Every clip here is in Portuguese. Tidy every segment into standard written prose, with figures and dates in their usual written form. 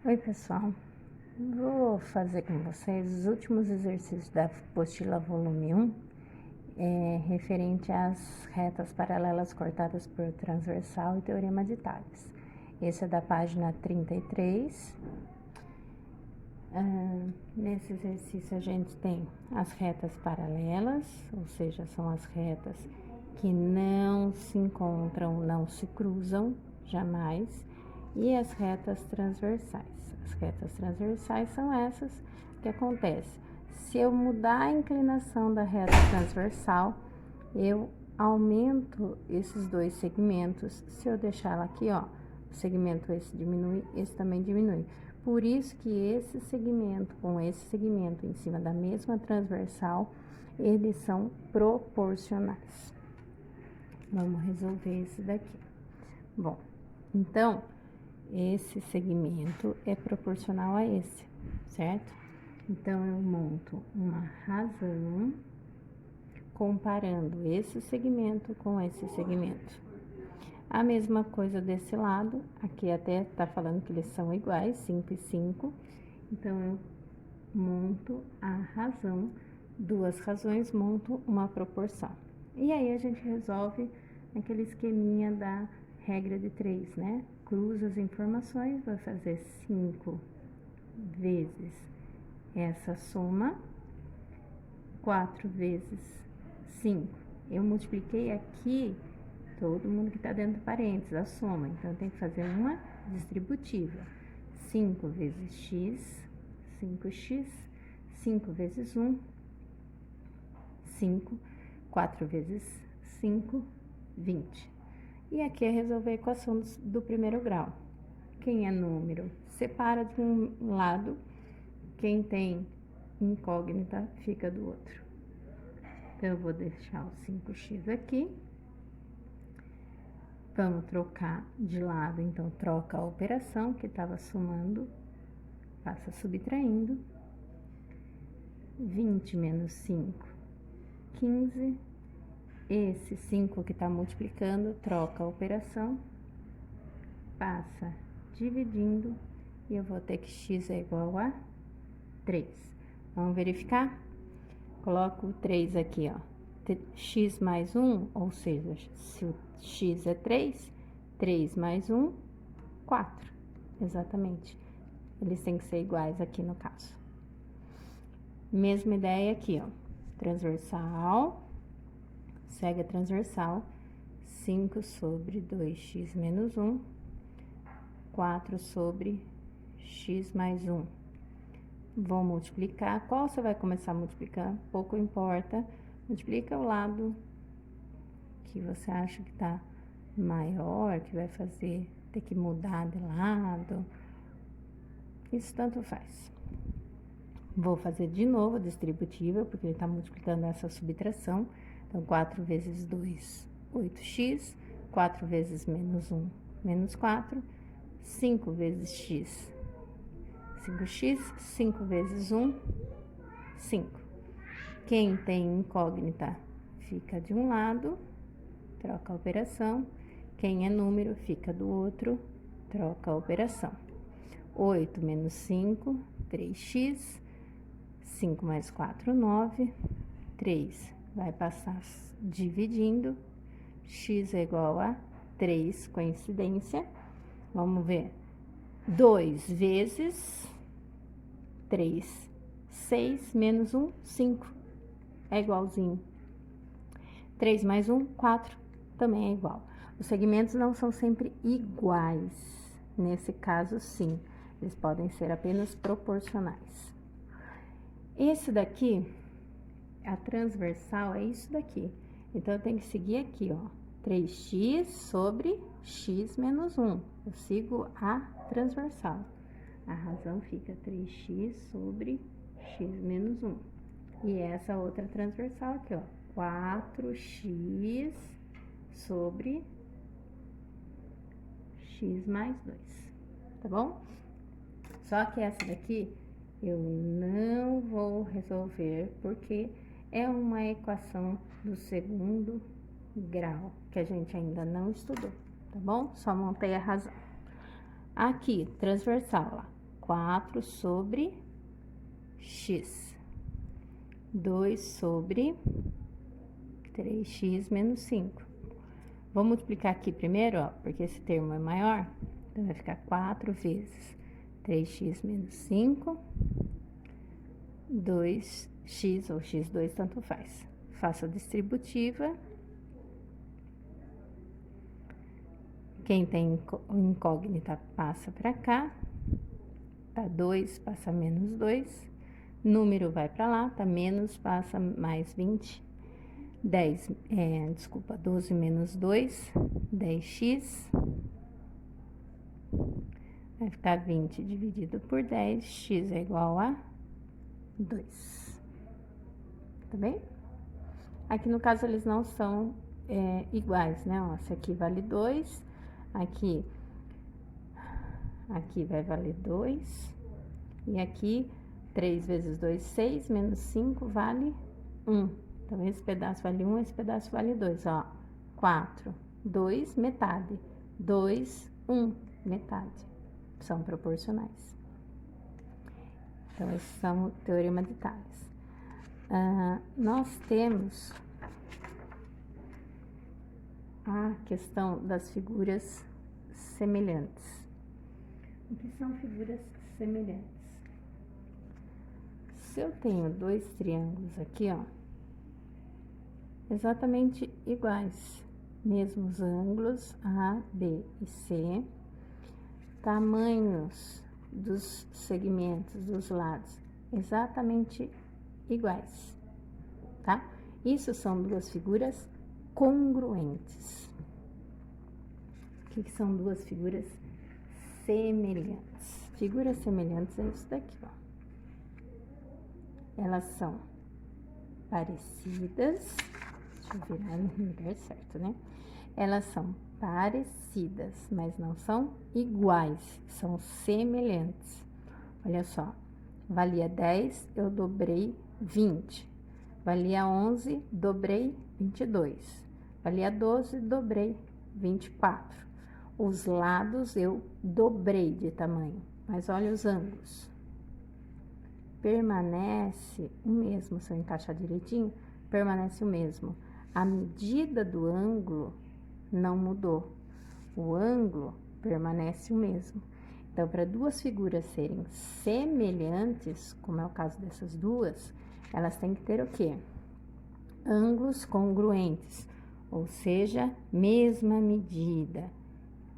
Oi, pessoal. Vou fazer com vocês os últimos exercícios da apostila volume 1, referente às retas paralelas cortadas por transversal e teorema de Tales. Esse é da página 33. Nesse exercício a gente tem as retas paralelas, ou seja, são as retas que não se encontram, não se cruzam jamais, e as retas transversais. As retas transversais são essas que acontecem. Se eu mudar a inclinação da reta transversal, eu aumento esses dois segmentos. Se eu deixar ela aqui, ó, o segmento esse diminui, esse também diminui. Por isso que esse segmento com esse segmento em cima da mesma transversal, eles são proporcionais. Vamos resolver esse daqui. Bom, então, esse segmento é proporcional a esse, certo? Então, eu monto uma razão comparando esse segmento com esse segmento. A mesma coisa desse lado, aqui até tá falando que eles são iguais, 5 e 5. Então, eu monto a razão, duas razões, monto uma proporção. E aí, a gente resolve aquele esqueminha da regra de 3, né? Cruza as informações, vai fazer 5 vezes essa soma, 4 vezes 5. Eu multipliquei aqui todo mundo que tá dentro do parênteses, a soma. Então, tem que fazer uma distributiva. 5 vezes x, 5x, 5 vezes 1, 5, 4 vezes 5, 20. E aqui é resolver a equação do primeiro grau. Quem é número, separa de um lado, quem tem incógnita, fica do outro. Então, eu vou deixar o 5x aqui. Vamos trocar de lado, então, troca a operação que estava somando, passa subtraindo. 20 menos 5, 15. Esse 5 que está multiplicando, troca a operação, passa dividindo, e eu vou ter que x é igual a 3. Vamos verificar? Coloco o 3 aqui, ó. X mais 1, ou seja, se o x é 3, 3 mais 1, 4. Exatamente. Eles têm que ser iguais aqui no caso. Mesma ideia aqui, ó. Transversal, segue a transversal, 5 sobre 2x menos 1, 4 sobre x mais 1. Vou multiplicar. Qual você vai começar a multiplicar? Pouco importa. Multiplica o lado que você acha que tá maior, que vai fazer, ter que mudar de lado. Isso tanto faz. Vou fazer de novo a distributiva, porque ele tá multiplicando essa subtração. Então, 4 vezes 2, 8x. 4 vezes menos 1, menos 4. 5 vezes x, 5x. 5 vezes 1, 5. Quem tem incógnita fica de um lado, troca a operação. Quem é número fica do outro, troca a operação. 8 menos 5, 3x. 5 mais 4, 9. 3 vai passar dividindo. X é igual a 3, coincidência. Vamos ver. 2 vezes 3, 6 menos 1, 5. É igualzinho. 3 mais 1, 4, também é igual. Os segmentos não são sempre iguais. Nesse caso, sim, eles podem ser apenas proporcionais. Esse daqui, a transversal, é isso daqui. Então, eu tenho que seguir aqui, ó. 3x sobre x menos 1. Eu sigo a transversal. A razão fica 3x sobre x menos 1. E essa outra transversal aqui, ó, 4x sobre x mais 2, tá bom? Só que essa daqui eu não vou resolver, porque é uma equação do segundo grau, que a gente ainda não estudou, tá bom? Só montei a razão. Aqui, transversal, ó, 4 sobre x. 2 sobre 3x menos 5. Vou multiplicar aqui primeiro, ó, porque esse termo é maior. Então, vai ficar 4 vezes 3x menos 5, 2x ou x2, tanto faz. Faço a distributiva. Quem tem incógnita passa para cá. Tá 2, passa menos 2. Número vai para lá, tá menos, passa mais 20. 12 menos 2, 10x. Vai ficar 20 dividido por 10, x é igual a 2. Tá bem? Aqui, no caso, eles não são iguais, né? Ó, esse aqui vale 2, aqui vai valer 2, e aqui 3 vezes 2, 6, menos 5 vale 1. Então, esse pedaço vale 1, esse pedaço vale 2, ó. 4, 2, metade. 2, 1, metade. São proporcionais. Então, esses são o teorema de Tales. Nós temos a questão das figuras semelhantes. O que são figuras semelhantes? Se eu tenho dois triângulos aqui, ó, exatamente iguais, mesmos ângulos A, B e C, tamanhos dos segmentos dos lados exatamente iguais, tá? Isso são duas figuras congruentes. O que são duas figuras semelhantes? Figuras semelhantes é isso daqui, ó. Elas são parecidas. Deixa eu virar no lugar certo, né? Elas são parecidas, mas não são iguais, são semelhantes. Olha só, valia 10, eu dobrei 20. Valia 11, dobrei 22. Valia 12, dobrei 24. Os lados eu dobrei de tamanho, mas olha os ângulos. Permanece o mesmo, se eu encaixar direitinho, permanece o mesmo. A medida do ângulo não mudou. O ângulo permanece o mesmo. Então, para duas figuras serem semelhantes, como é o caso dessas duas, elas têm que ter o quê? Ângulos congruentes, ou seja, mesma medida,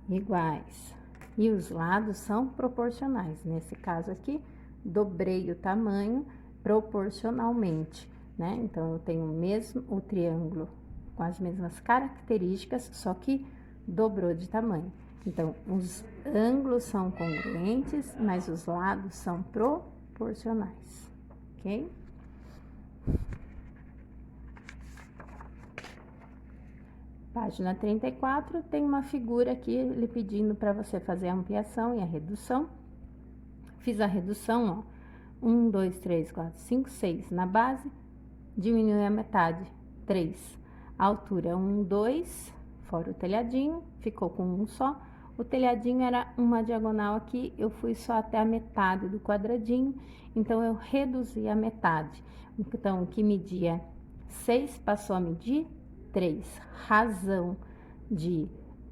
iguais. E os lados são proporcionais. Nesse caso aqui, dobrei o tamanho proporcionalmente, né? Então, eu tenho o triângulo com as mesmas características, só que dobrou de tamanho. Então, os ângulos são congruentes, mas os lados são proporcionais, ok? Página 34, tem uma figura aqui, ele pedindo para você fazer a ampliação e a redução. Fiz a redução, ó, 1, 2, 3, 4, 5, 6 na base, diminui a metade, 3. A altura 1, 2, fora o telhadinho, ficou com um só. O telhadinho era uma diagonal aqui, eu fui só até a metade do quadradinho, então eu reduzi a metade. Então, o que media 6 passou a medir 3.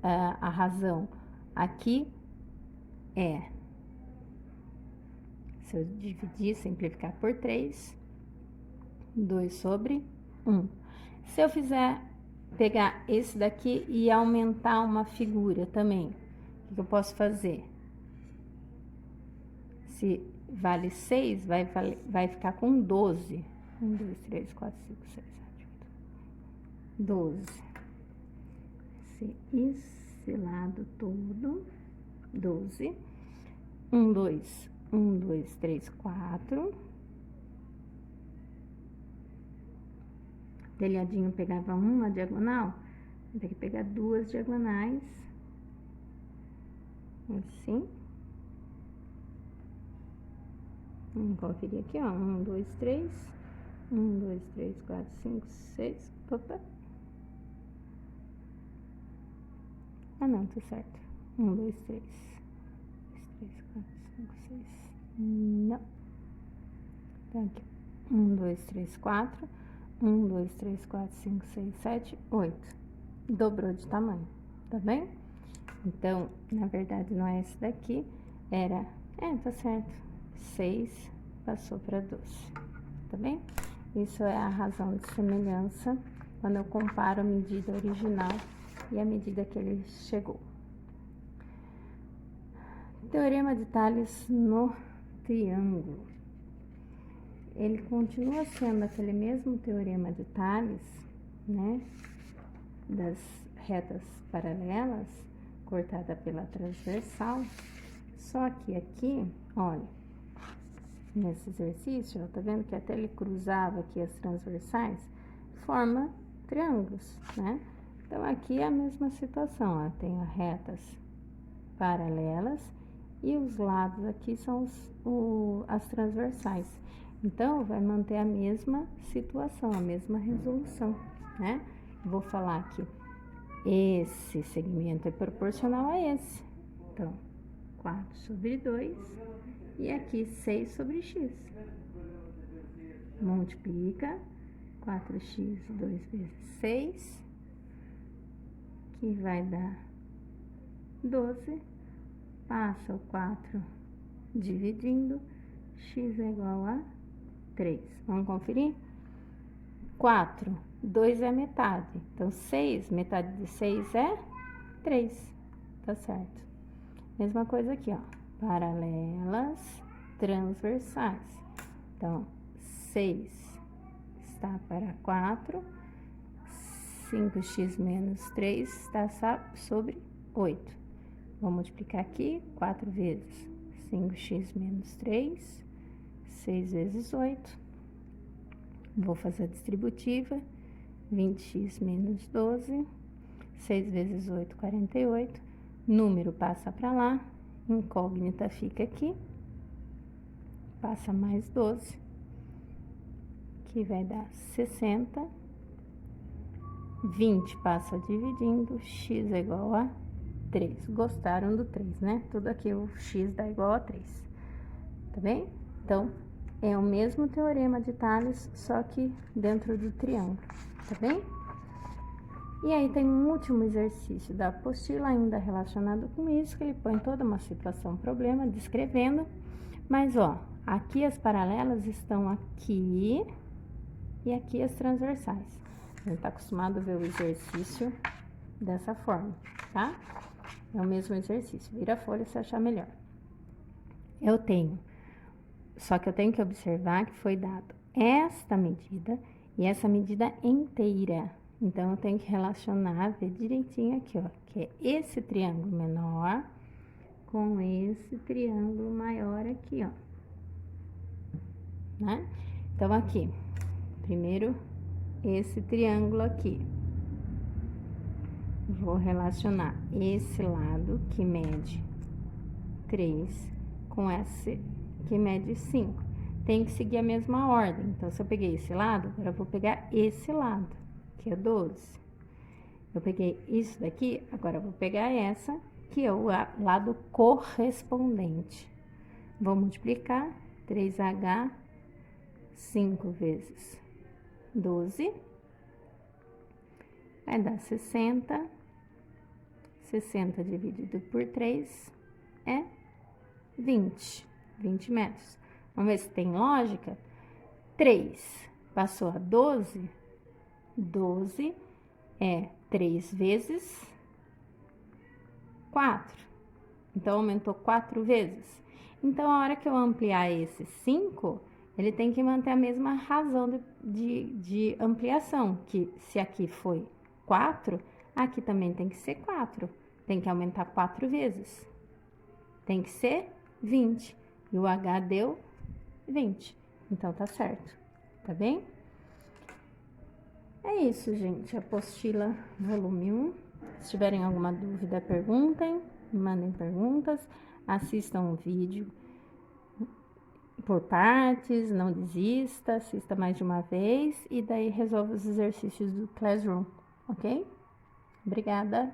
A razão aqui é, se eu dividir, simplificar por 3, 2 sobre 1. Se eu fizer, pegar esse daqui e aumentar uma figura também, o que eu posso fazer? Se vale 6, vai ficar com 12. 1, 2, 3, 4, 5, 6, 7, 8, 12. Esse lado todo, 12. 1, 2, 1, 2, 3, 4. Telhadinho pegava uma diagonal, vai ter que pegar duas diagonais, assim. Vamos conferir aqui, ó, 1, 2, 3, 1, 2, 3, 4, 5, 6, opa. Ah, não, tá certo. 1, 2, 3, 2, 3, 4, 5, 6. Não. Então, aqui. 1, 2, 3, 4. 1, 2, 3, 4, 5, 6, 7, 8. Dobrou de tamanho, tá bem? Então, na verdade, não é esse daqui. Era... tá certo. 6 passou para 12, tá bem? Isso é a razão de semelhança quando eu comparo a medida original e a medida que ele chegou. Teorema de Tales no triângulo. Ele continua sendo aquele mesmo teorema de Tales, né? Das retas paralelas, cortada pela transversal. Só que aqui, olha, nesse exercício, ó, tá vendo que até ele cruzava aqui as transversais, forma triângulos, né? Então, aqui é a mesma situação, ó, tem as retas paralelas e os lados aqui são as transversais. Então, vai manter a mesma situação, a mesma resolução, né? Vou falar que esse segmento é proporcional a esse. Então, 4 sobre 2 e aqui 6 sobre x. Multiplica 4x 2 vezes 6, que vai dar 12. Passa o 4 dividindo, x é igual a 3. Vamos conferir? 4, 2 é metade. Então, 6, metade de 6 é 3. Tá certo. Mesma coisa aqui, ó. Paralelas, transversais. Então, 6 está para 4. 5x menos 3 está sobre 8. Vou multiplicar aqui, 4 vezes 5x menos 3, 6 vezes 8. Vou fazer a distributiva, 20x menos 12, 6 vezes 8, 48. Número passa para lá, incógnita fica aqui, passa mais 12, que vai dar 60. 20 passa dividindo, x é igual a 3. Gostaram do 3, né? Tudo aqui o x dá igual a 3, tá bem? Então, é o mesmo teorema de Tales, só que dentro do triângulo, tá bem? E aí, tem um último exercício da apostila ainda relacionado com isso, que ele põe toda uma situação, problema, descrevendo. Mas, ó, aqui as paralelas estão aqui e aqui as transversais. A gente tá acostumado a ver o exercício dessa forma, tá? É o mesmo exercício. Vira a folha se achar melhor. Eu tenho... Só que eu tenho que observar que foi dado esta medida e essa medida inteira. Então, eu tenho que relacionar, ver direitinho aqui, ó, que é esse triângulo menor com esse triângulo maior aqui, ó. Né? Então, aqui, primeiro, esse triângulo aqui. Vou relacionar esse lado, que mede 3, com esse que mede 5. Tem que seguir a mesma ordem. Então, se eu peguei esse lado, agora eu vou pegar esse lado, que é 12. Eu peguei isso daqui, agora eu vou pegar essa, que é o lado correspondente. Vou multiplicar 3H, 5 vezes 12, vai dar 60. 60 dividido por 3 é 20 metros. Vamos ver se tem lógica. 3 passou a 12, 12 é 3 vezes 4. Então, aumentou 4 vezes. Então, a hora que eu ampliar esse 5, ele tem que manter a mesma razão de ampliação, que se aqui foi 4, aqui também tem que ser 4. Tem que aumentar 4 vezes. Tem que ser 20. E o H deu 20. Então, tá certo. Tá bem? É isso, gente. Apostila volume 1. Se tiverem alguma dúvida, perguntem. Mandem perguntas. Assistam o vídeo por partes. Não desista. Assista mais de uma vez. E daí resolva os exercícios do Classroom. Ok? Obrigada.